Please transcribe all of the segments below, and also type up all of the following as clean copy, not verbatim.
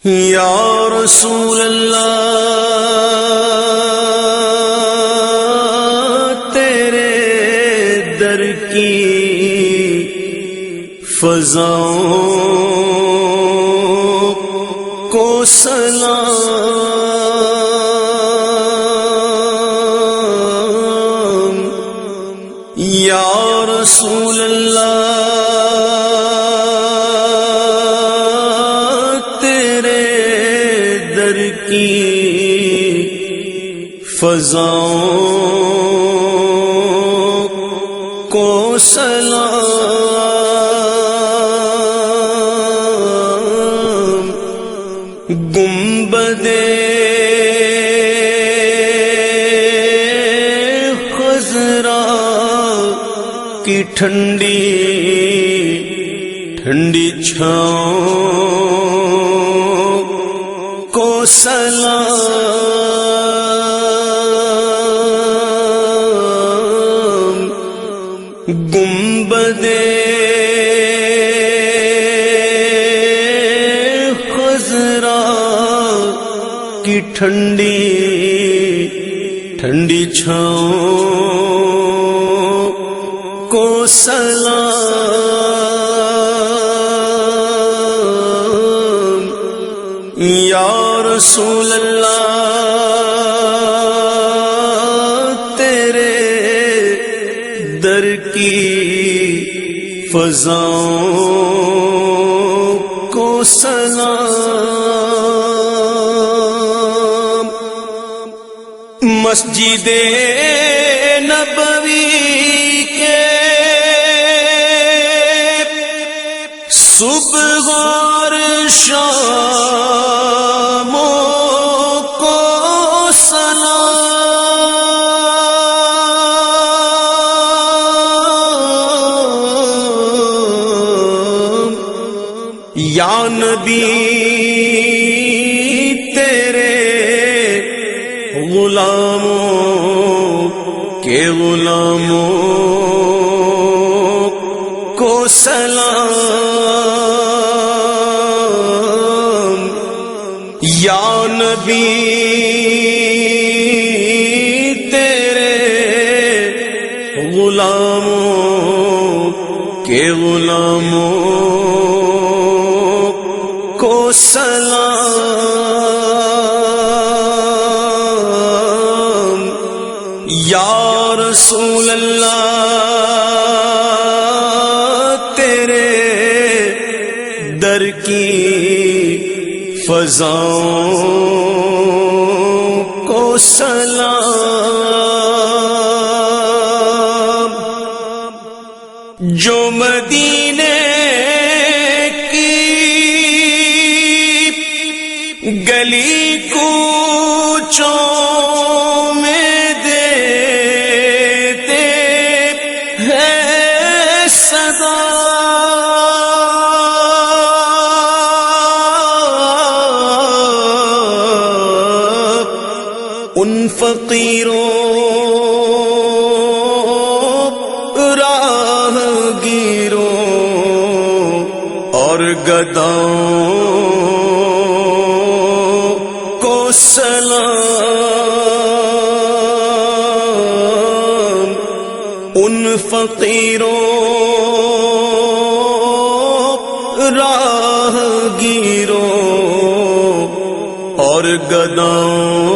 یا رسول اللہ تیرے در کی فضاؤں کو سلام، یا رسول اللہ فضاؤں کو سلام، گنبد خضرا کی ٹھنڈی ٹھنڈی چھاؤں کو سلام، گنبد خضرا کی ٹھنڈی ٹھنڈی چھاؤں کو سلام، یا رسول اللہ تیرے در کی فضاؤں کو سلام، مسجد نبوی کے صبح اور شام کو سلام، یا نبی تیرے غلاموں کے غلاموں کو سلام، یا نبی تیرے غلاموں کے غلاموں کو سلام، یا رسول اللہ تیرے در کی فضاؤں کو سلام، جو مدینے کی گلی کوچوں میں دیتے ہیں صدا، ان فقیروں راہ گیروں اور گداؤں کو سلام، ان فقیروں راہ گیروں اور گداؤں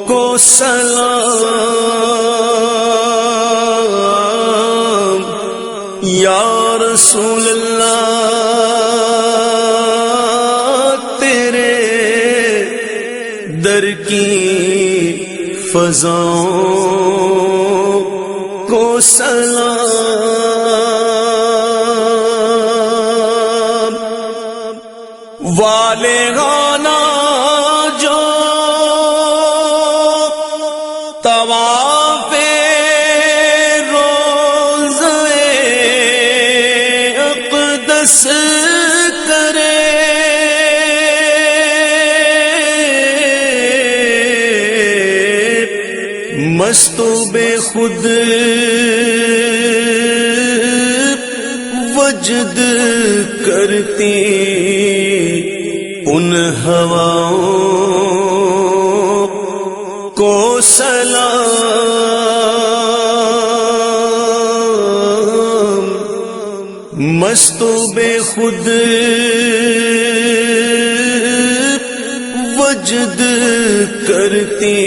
کو سلام، یا رسول اللہ تیرے در کی فضاؤں کو سلام، والے گانا جو طواف روضہ اقدس کرے، مست و بے خود وجد کرتی ان ہواؤں کو سلام، مست و بے خود وجد کرتی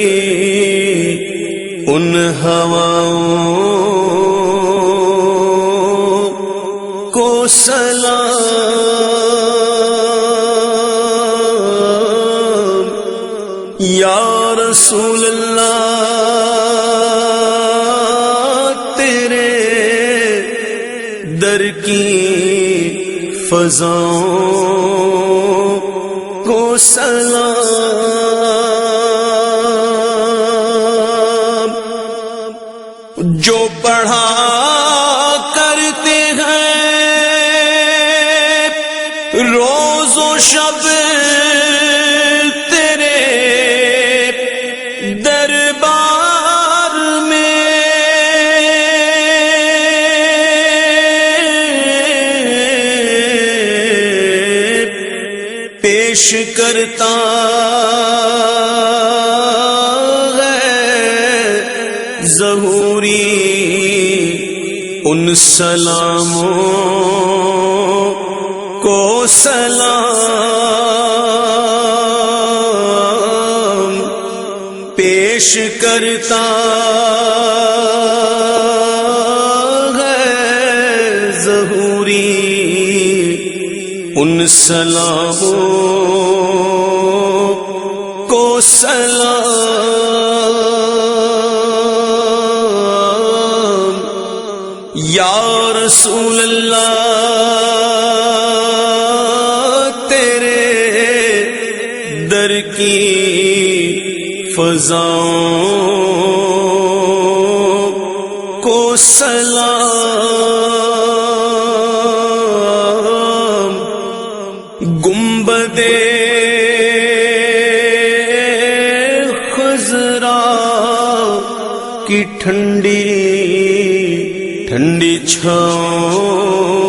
ان ہواؤں کو سلام، یا رسول اللہ تیرے در کی فضاؤں کو سلام، جو پڑھا کرتے ہیں روز و شب تیرے دربار میں، پیش کرتا ہے ظہوری ان سلاموں کو سلام، پیش کرتا ہے ظہوری ان سلاموں کو سلام، یا رسول اللہ تیرے در کی فضاؤں کو سلام، گنبد خضرا کی ٹھنڈی ٹھنڈی چھاؤں